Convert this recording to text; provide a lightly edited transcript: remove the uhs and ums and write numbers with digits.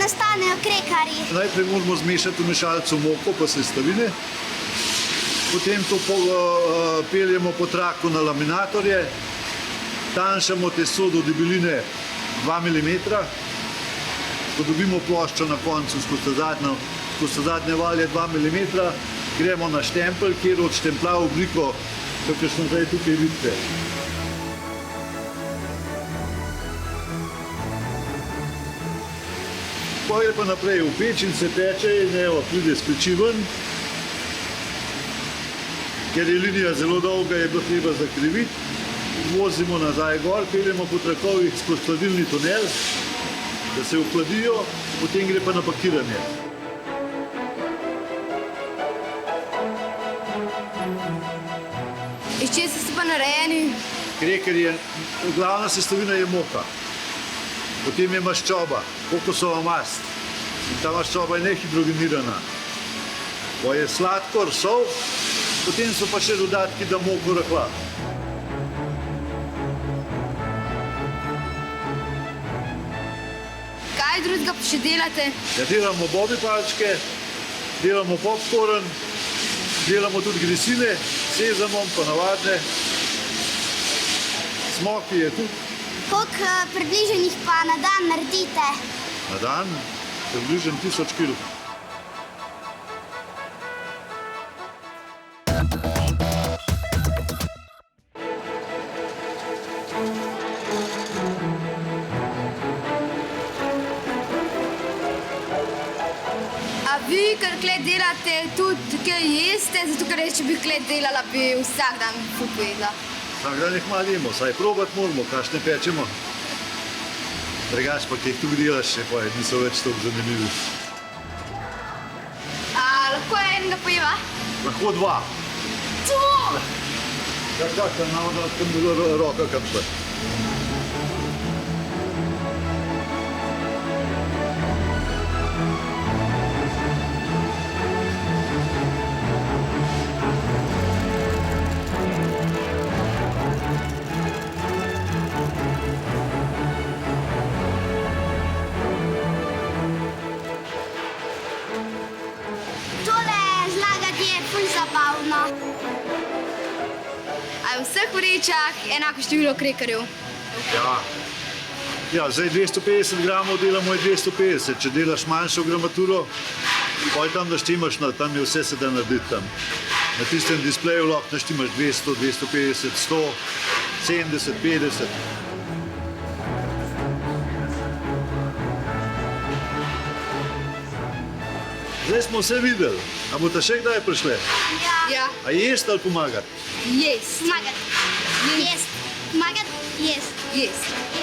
nastanejo krekarji? Najprej moramo zmešati v mešalcu moko pa sestavine. Potem to peljemo po traku na laminatorje. Tanjšamo testo do debeline 2 mm. Ko dobimo ploščo na koncu skozi zadnje valje 2 mm, gremo na štempelj, kjer odštemplja obliko, kakršno zdaj tukaj vidite. Potem gre pa naprej v peč in se peče in evo, pride s peči ven. Ker je linija zelo dolga, je bilo treba zakriviti. Vozimo nazaj gor, peljemo po trakovih skozi hladilni tunel, da se ohladijo, potem gre pa na pakiranje. Iz česa so pa narejeni? Krekerji, glavna sestavina je moka. Potem je maščoba, kokosova mast. In ta maščoba je nehidrogenirana. Ko je sladkor, sol, potem so pa še dodatki, da moko rahla. Kaj drugega pa še delate? Ja, delamo bobi palčke, delamo popcorn, delamo tudi gresine, sezamom pa navadne. Smoki je tudi. Koliko približenih pa na dan naredite? Na dan približno 1000 kg. A vi, ker tukaj delate, tudi kaj jeste? Zato, ker če bi tukaj delala, bi vsak dan ful pojedla. Vsak dan jih malo jemo, saj probat moramo, kakšne pečemo. Drugač pa, ki jih tukaj delaš, pa niso več toliko zanimivi. A lahko enega pojeva? Lahko 2. To! Ja, kakšna navada, tam bila roka kakšna. Tole zlagati je ful zabavno. A je v vseh vrečah enako število krekerjev? Ja, zdaj 250 gramov delamo je 250. Če delaš manjšo gramaturo, poj tam naštimaš, tam je vse se da narediti tam. Na tistem displeju lahko naštimaš 200, 250, 100, 70, 50. Zdaj smo vse videli. A boste še kdaj prišli? Ja. A jesti ali pomagati? Jest. Pomagati. Jest. Pomagati. Jest. Jest.